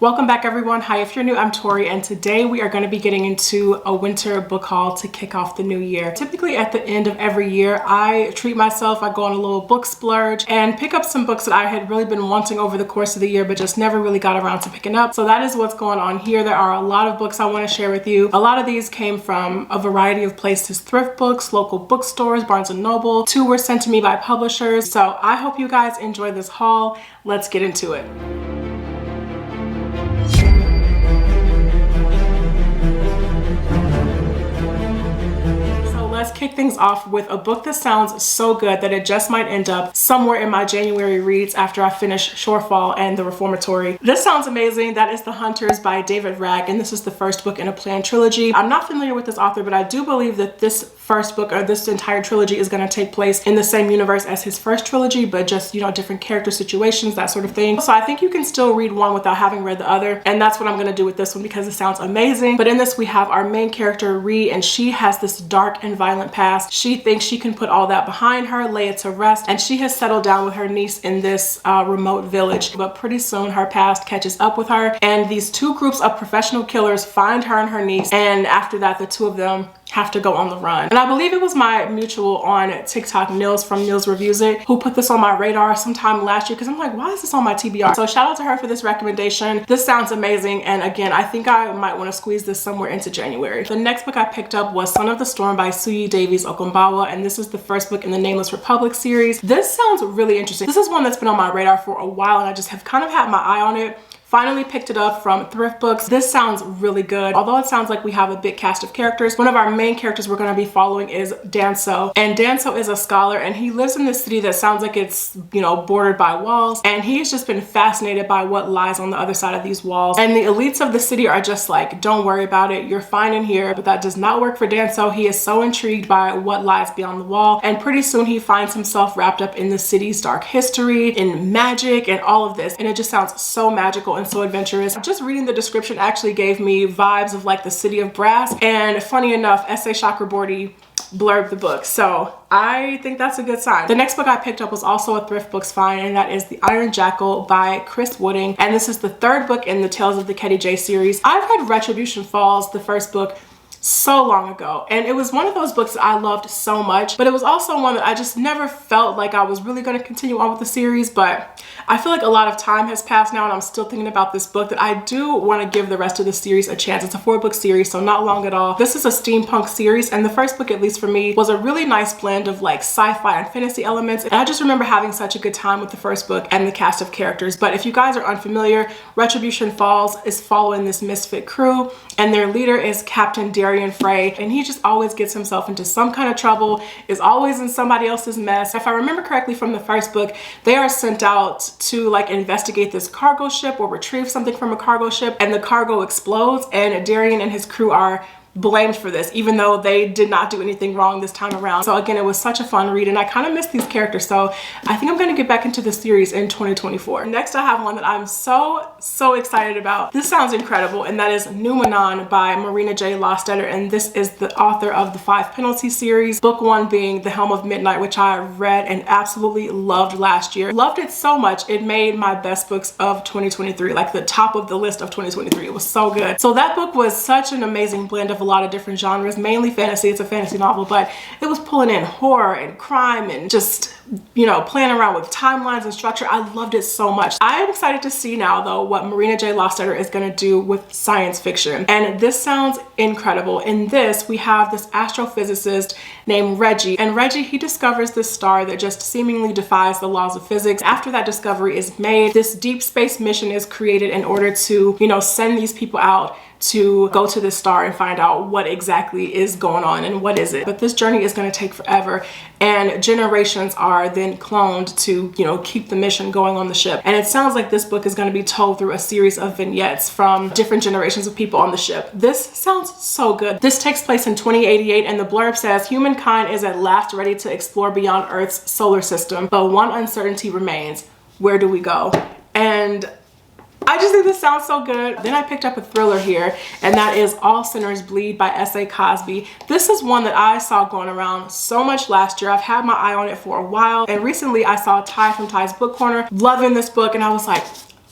Welcome back everyone. Hi, if you're new, I'm Tori, and today we are going to be getting into a winter book haul to kick off the new year. Typically at the end of every year, I treat myself, I go on a little book splurge and pick up some books that I had really been wanting over the course of the year, but just never really got around to picking up. So that is what's going on here. There are a lot of books I want to share with you. A lot of these came from a variety of places: thrift books, local bookstores, Barnes & Noble. 2 were sent to me by publishers. So I hope you guys enjoy this haul. Let's get into it. Let's kick things off with a book that sounds so good that it just might end up somewhere in my January reads after I finish Shorefall and The Reformatory. This sounds amazing. That is The Hunters by David Ragg, and this is the first book in a planned trilogy. I'm not familiar with this author, but I do believe that this first book, or this entire trilogy, is going to take place in the same universe as his first trilogy, but just, you know, different character situations, that sort of thing. So I think you can still read one without having read the other, and that's what I'm going to do with this one because it sounds amazing. But in this, we have our main character, Ree, and she has this dark and violent past. She thinks she can put all that behind her, lay it to rest, and she has settled down with her niece in this remote village. But pretty soon her past catches up with her, and these 2 groups of professional killers find her and her niece, and after that the 2 of them have to go on the run. And I believe it was my mutual on TikTok, Nils from Nils Reviews It, who put this on my radar sometime last year because I'm like, why is this on my TBR? So shout out to her for this recommendation. This sounds amazing, and again, I think I might want to squeeze this somewhere into January. The next book I picked up was Son of the Storm by Suyi Davies Okumbawa, and this is the first book in the Nameless Republic series. This sounds really interesting. This is one that's been on my radar for a while, and I just have kind of had my eye on it. Finally picked it up from thrift books. This sounds really good. Although it sounds like we have a big cast of characters, one of our main characters we're going to be following is Danso. And Danso is a scholar, and he lives in this city that sounds like it's, you know, bordered by walls. And he's just been fascinated by what lies on the other side of these walls. And the elites of the city are just like, don't worry about it, you're fine in here. But that does not work for Danso. He is so intrigued by what lies beyond the wall. And pretty soon he finds himself wrapped up in the city's dark history, in magic, and all of this. And it just sounds so magical and so adventurous. Just reading the description actually gave me vibes of like the City of Brass, and funny enough, S.A. Chakraborty blurbed the book, so I think that's a good sign. The next book I ficked up was also a thrift books find, and that is The Iron Jackal by Chris Wooding, and this is the 3rd book in the Tales of the Ketty J series. I've read Retribution Falls, the first book, so long ago, and it was one of those books that I loved so much, but it was also one that I just never felt like I was really going to continue on with the series. But I feel like a lot of time has passed now, and I'm still thinking about this book, that I do want to give the rest of the series a chance. It's a 4-book series, so not long at all. This is a steampunk series, and the first book, at least for me, was a really nice blend of like sci-fi and fantasy elements, and I just remember having such a good time with the first book and the cast of characters. But if you guys are unfamiliar, Retribution Falls is following this misfit crew, and their leader is Captain Darian Frey, and he just always gets himself into some kind of trouble, is always in somebody else's mess. If I remember correctly from the first book, they are sent out to like investigate this cargo ship or retrieve something from a cargo ship, and the cargo explodes, and Darian and his crew are blamed for this, even though they did not do anything wrong this time around. So again, it was such a fun read, and I kind of miss these characters, so I think I'm going to get back into the series in 2024. Next, I have one that I'm so excited about. This sounds incredible, and that is Numenon by Marina J. Lostetter, and this is the author of the 5 Penalty series, book 1 being The Helm of Midnight, which I read and absolutely loved last year. Loved it so much, it made my best books of 2023, like the top of the list of 2023. It was so good. So that book was such an amazing blend of a lot of different genres, mainly fantasy. It's a fantasy novel, but it was pulling in horror and crime and just, you know, playing around with timelines and structure. I loved it so much. I am excited to see now though what Marina J. Lostetter is going to do with science fiction, and this sounds incredible. In this, we have this astrophysicist named Reggie, and Reggie, he discovers this star that just seemingly defies the laws of physics. After that discovery is made, this deep space mission is created in order to, you know, send these people out to go to this star and find out what exactly is going on and what is it. But this journey is going to take forever, and generations are then cloned to, you know, keep the mission going on the ship. And it sounds like this book is going to be told through a series of vignettes from different generations of people on the ship. This sounds so good. This takes place in 2088, and the blurb says, humankind is at last ready to explore beyond Earth's solar system, but one uncertainty remains: where do we go? And I just think this sounds so good. Then I picked up a thriller here, and that is All Sinners Bleed by S.A. Cosby. This is one that I saw going around so much last year. I've had my eye on it for a while, and recently I saw Ty from Ty's Book Corner loving this book, and I was like,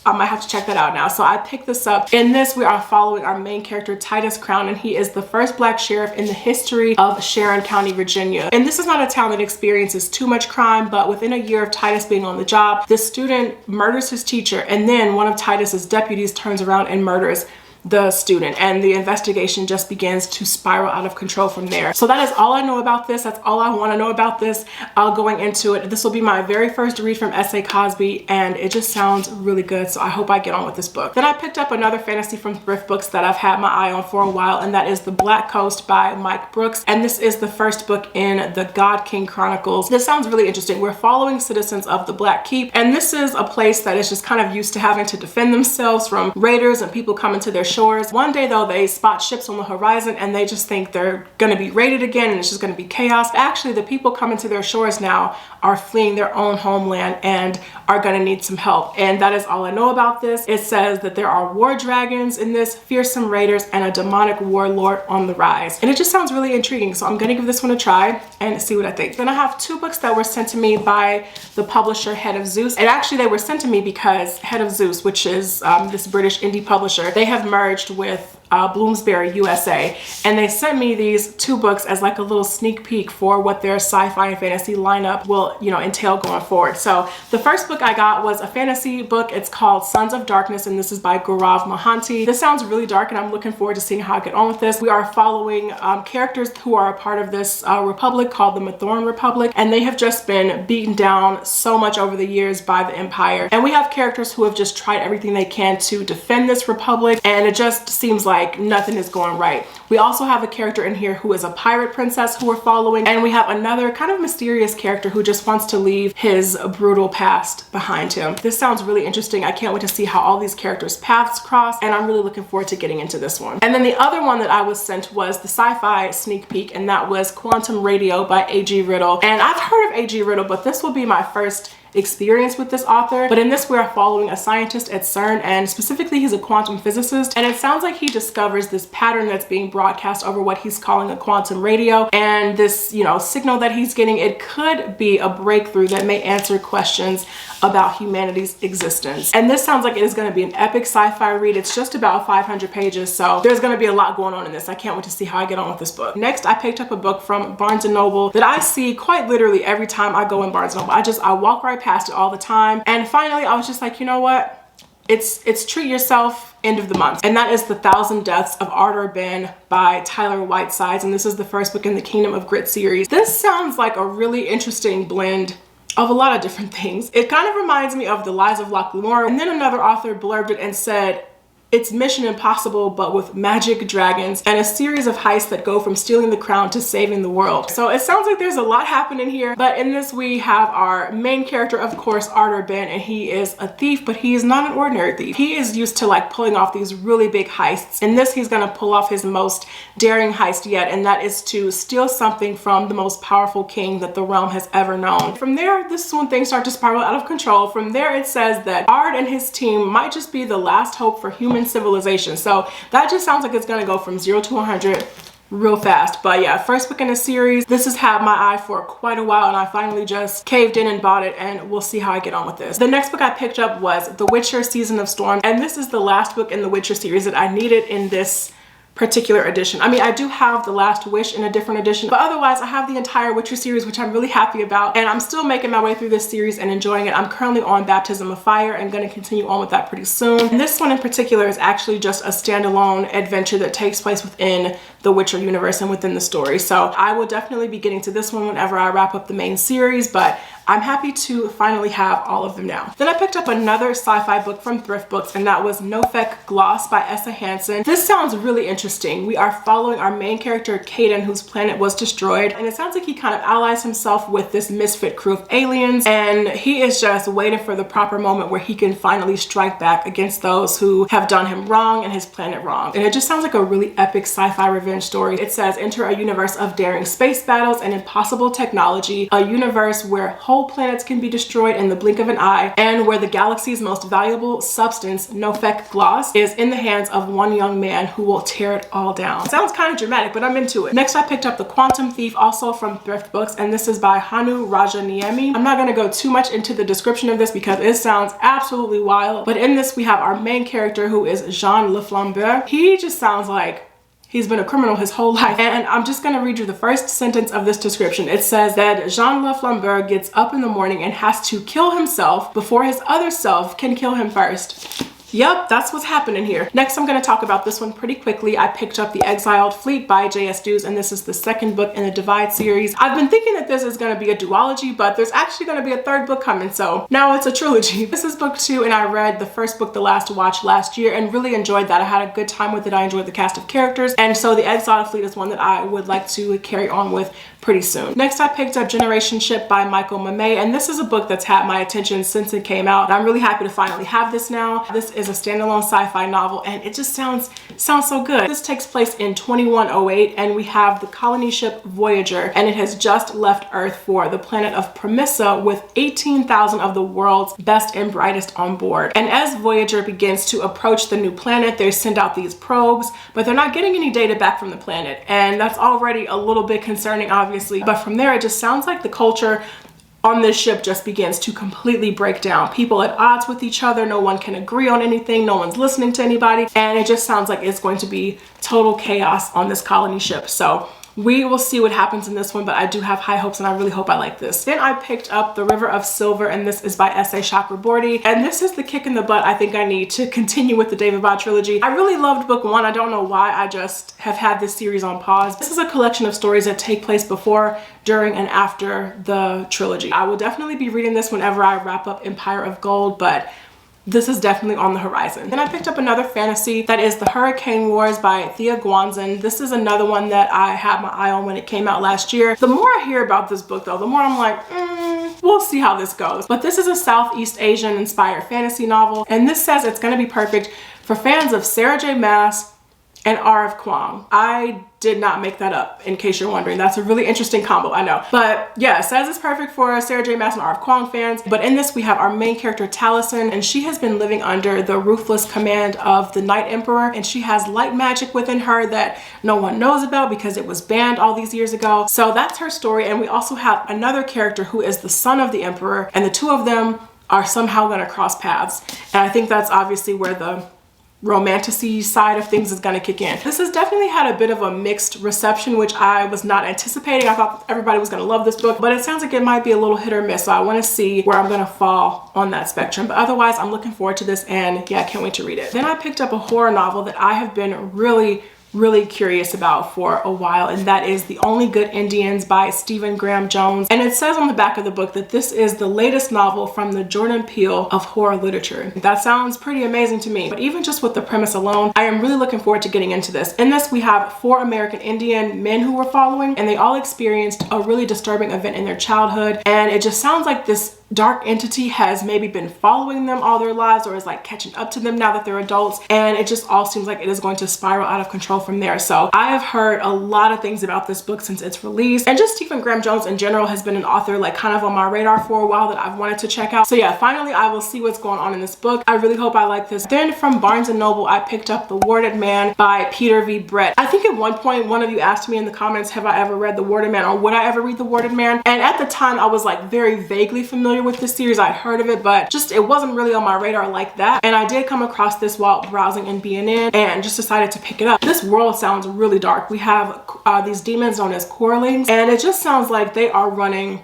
I might have to check that out now. So I picked this up. In this, we are following our main character, Titus Crown, and he is the first Black sheriff in the history of Sharon County, Virginia. And this is not a town that experiences too much crime, but within a year of Titus being on the job, this student murders his teacher, and then one of Titus's deputies turns around and murders the student, and the investigation just begins to spiral out of control from there. So that is all I know about this. That's all I want to know about this. Going into it, this will be my very first read from S.A. Cosby, and it just sounds really good, so I hope I get on with this book. Then I picked up another fantasy from Thrift Books that I've had my eye on for a while, and that is The Black Coast by Mike Brooks, and this is the first book in the God King Chronicles. This sounds really interesting. We're following citizens of the Black Keep, and this is a place that is just kind of used to having to defend themselves from raiders and people coming to their shores. One day though, they spot ships on the horizon and they just think they're going to be raided again and it's just going to be chaos. Actually, the people coming to their shores now are fleeing their own homeland and are going to need some help. And that is all I know about this. It says that there are war dragons in this, fearsome raiders, and a demonic warlord on the rise. And it just sounds really intriguing, so I'm going to give this one a try and see what I think. Then I have two books that were sent to me by the publisher Head of Zeus. And actually they were sent to me because Head of Zeus, which is this British indie publisher, they have merged with Bloomsbury USA, and they sent me these two books as like a little sneak peek for what their sci-fi and fantasy lineup will, you know, entail going forward. So the first book I got was a fantasy book. It's called Sons of Darkness, and this is by Gaurav Mohanty. This sounds really dark, and I'm looking forward to seeing how I get on with this. We are following characters who are a part of this republic called the Mathorn Republic, and they have just been beaten down so much over the years by the Empire. And we have characters who have just tried everything they can to defend this republic, and it just seems like nothing is going right. We also have a character in here who is a pirate princess who we're following, and we have another kind of mysterious character who just wants to leave his brutal past behind him. This sounds really interesting. I can't wait to see how all these characters' paths cross, and I'm really looking forward to getting into this one. And then the other one that I was sent was the sci-fi sneak peek, and that was Quantum Radio by A.G. Riddle. And I've heard of A.G. Riddle, but this will be my first experience with this author. But in this, we are following a scientist at CERN, and specifically he's a quantum physicist, and it sounds like he discovers this pattern that's being broadcast over what he's calling a quantum radio, and this, you know, signal that he's getting, it could be a breakthrough that may answer questions about humanity's existence. And this sounds like it is going to be an epic sci-fi read. It's just about 500 pages, so there's going to be a lot going on in this. I can't wait to see how I get on with this book. Next, I picked up a book from Barnes & Noble that I see quite literally every time I go in Barnes & Noble. I walk right past it all the time, and finally I was just like, you know what, it's treat yourself end of the month, and that is The 1,000 Deaths of Arthur Ben by Tyler Whitesides, and this is the first book in the Kingdom of Grit series. This sounds like a really interesting blend of a lot of different things. It kind of reminds me of The Lies of Locke Lamora, and then another author blurbed it and said it's Mission Impossible but with magic dragons and a series of heists that go from stealing the crown to saving the world. So it sounds like there's a lot happening here, but in this we have our main character, of course, Arthur Ben, and he is a thief, but he is not an ordinary thief. He is used to like pulling off these really big heists. In this, he's gonna pull off his most daring heist yet, and that is to steal something from the most powerful king that the realm has ever known. From there, this is when things start to spiral out of control. From there, it says that Ard and his team might just be the last hope for human civilization. So that just sounds like it's gonna go from 0 to 100 real fast. But yeah, first book in a series. This has had my eye for quite a while, and I finally just caved in and bought it, and we'll see how I get on with this. The next book I picked up was The Witcher Season of Storm, and this is the last book in the Witcher series that I needed in this particular edition. I mean, I do have The Last Wish in a different edition, but otherwise I have the entire Witcher series, which I'm really happy about, and I'm still making my way through this series and enjoying it. I'm currently on Baptism of Fire and going to continue on with that pretty soon. And this one in particular is actually just a standalone adventure that takes place within the Witcher universe and within the story. So I will definitely be getting to this one whenever I wrap up the main series, but I'm happy to finally have all of them now. Then I picked up another sci-fi book from Thrift Books, and that was Nofek Gloss by Essa Hansen. This sounds really interesting. We are following our main character, Caden, whose planet was destroyed, and it sounds like he kind of allies himself with this misfit crew of aliens, and he is just waiting for the proper moment where he can finally strike back against those who have done him wrong and his planet wrong. And it just sounds like a really epic sci-fi revenge revenge story. It says, enter a universe of daring space battles and impossible technology, a universe where whole planets can be destroyed in the blink of an eye, and where the galaxy's most valuable substance, Nofek gloss, is in the hands of one young man who will tear it all down. Sounds kind of dramatic, but I'm into it. Next, I picked up The Quantum Thief, also from Thrift Books, and this is by Hanu Rajaniemi. I'm not going to go too much into the description of this because it sounds absolutely wild, but in this we have our main character, who is Jean Le Flambeur. He just sounds like he's been a criminal his whole life. And I'm just gonna read you the first sentence of this description. It says that Jean Le Flambeur gets up in the morning and has to kill himself before his other self can kill him first. Yep, that's what's happening here. Next, I'm going to talk about this one pretty quickly. I picked up The Exiled Fleet by J.S. Dews, and this is the second book in the Divide series. I've been thinking that this is going to be a duology, but there's actually going to be a third book coming, so now it's a trilogy. This is book 2, and I read the first book, The Last Watch, last year, and really enjoyed that. I had a good time with it. I enjoyed the cast of characters, and so The Exiled Fleet is one that I would like to carry on with pretty soon. Next, I picked up Generation Ship by Michael Mamet, and this is a book that's had my attention since it came out. I'm really happy to finally have this now. This is a standalone sci-fi novel, and it just sounds so good. This takes place in 2108, and we have the colony ship Voyager, and it has just left Earth for the planet of Premissa with 18,000 of the world's best and brightest on board. And as Voyager begins to approach the new planet, they send out these probes, but they're not getting any data back from the planet, and that's already a little bit concerning, obviously. But from there, it just sounds like the culture on this ship just begins to completely break down. People at odds with each other, no one can agree on anything, no one's listening to anybody, and it just sounds like it's going to be total chaos on this colony ship. So we will see what happens in this one, but I do have high hopes and I really hope I like this. Then I picked up The River of Silver, and this is by S.A. Chakraborty, and this is the kick in the butt I think I need to continue with the David Bond trilogy. I really loved book 1. I don't know why, I just have had this series on pause. This is a collection of stories that take place before, during, and after the trilogy. I will definitely be reading this whenever I wrap up Empire of Gold, but this is definitely on the horizon. Then I picked up another fantasy that is The Hurricane Wars by Thea Guanzin. This is another one that I had my eye on when it came out last year. The more I hear about this book though, the more I'm like, we'll see how this goes. But this is a Southeast Asian inspired fantasy novel, and this says it's gonna be perfect for fans of Sarah J. Maas and R.F. Kuang. I did not make that up, in case you're wondering. That's a really interesting combo, I know. But yeah, it says it's perfect for Sarah J. Maas and R.F. Kuang fans. But in this, we have our main character, Taliesin, and she has been living under the ruthless command of the Night Emperor, and she has light magic within her that no one knows about because it was banned all these years ago. So that's her story. And we also have another character who is the son of the Emperor, and the two of them are somehow gonna cross paths. And I think that's obviously where the romanticy side of things is gonna kick in. This has definitely had a bit of a mixed reception, which I was not anticipating. I thought everybody was gonna love this book, but it sounds like it might be a little hit or miss, so I wanna see where I'm gonna fall on that spectrum. But otherwise, I'm looking forward to this, and yeah, I can't wait to read it. Then I picked up a horror novel that I have been really curious about for a while, and that is The Only Good Indians by Stephen Graham Jones. And it says on the back of the book that this is the latest novel from the Jordan Peele of horror literature. That sounds pretty amazing to me, but even just with the premise alone, I am really looking forward to getting into this. In this, we have 4 American Indian men who we're following, and they all experienced a really disturbing event in their childhood, and it just sounds like this dark entity has maybe been following them all their lives, or is like catching up to them now that they're adults, and it just all seems like it is going to spiral out of control from there. So I have heard a lot of things about this book since its release, and just Stephen Graham Jones in general has been an author like kind of on my radar for a while that I've wanted to check out. So yeah, finally I will see what's going on in this book. I really hope I like this. Then from Barnes & Noble, I picked up The Warded Man by Peter V. Brett. I think at one point one of you asked me in the comments, have I ever read The Warded Man, or would I ever read The Warded Man? And at the time I was like very vaguely familiar with this series. I'd heard of it, but just it wasn't really on my radar like that. And I did come across this while browsing in BNN and just decided to pick it up. This world sounds really dark. We have these demons known as Corlings, and it just sounds like they are running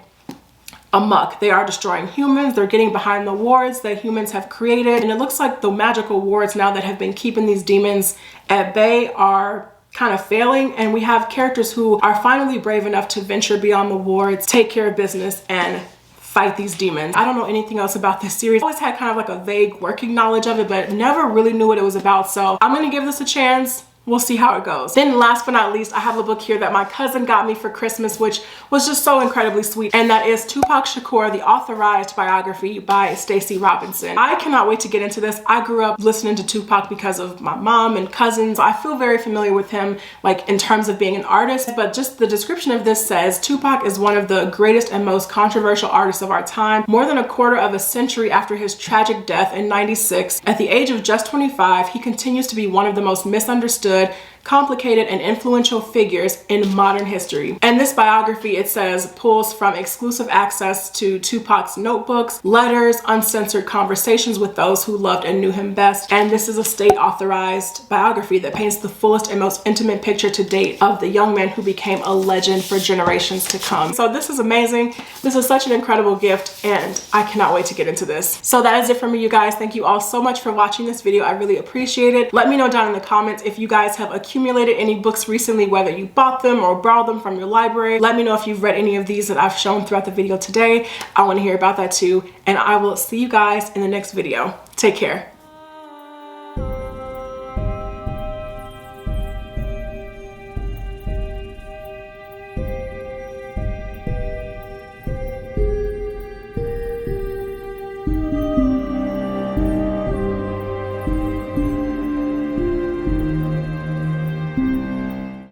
amok. They are destroying humans. They're getting behind the wards that humans have created, and it looks like the magical wards now that have been keeping these demons at bay are kind of failing, and we have characters who are finally brave enough to venture beyond the wards, take care of business, and fight these demons. I don't know anything else about this series. I always had kind of like a vague working knowledge of it, but never really knew what it was about. So I'm gonna give this a chance. we'll see how it goes. Then last but not least, I have a book here that my cousin got me for Christmas, which was just so incredibly sweet. And that is Tupac Shakur, the authorized biography by Stacey Robinson. I cannot wait to get into this. I grew up listening to Tupac because of my mom and cousins. I feel very familiar with him, like in terms of being an artist, but just the description of this says, Tupac is one of the greatest and most controversial artists of our time. More than a quarter of a century after his tragic death in '96, at the age of just 25, he continues to be one of the most misunderstood, complicated, and influential figures in modern history. And this biography, it says, pulls from exclusive access to Tupac's notebooks, letters, uncensored conversations with those who loved and knew him best. And this is a state-authorized biography that paints the fullest and most intimate picture to date of the young man who became a legend for generations to come. So this is amazing. This is such an incredible gift, and I cannot wait to get into this. So that is it for me, you guys. Thank you all so much for watching this video. I really appreciate it. Let me know down in the comments if you guys have accumulated any books recently, whether you bought them or borrowed them from your library. Let me know if you've read any of these that I've shown throughout the video today. I want to hear about that too, and I will see you guys in the next video. Take care.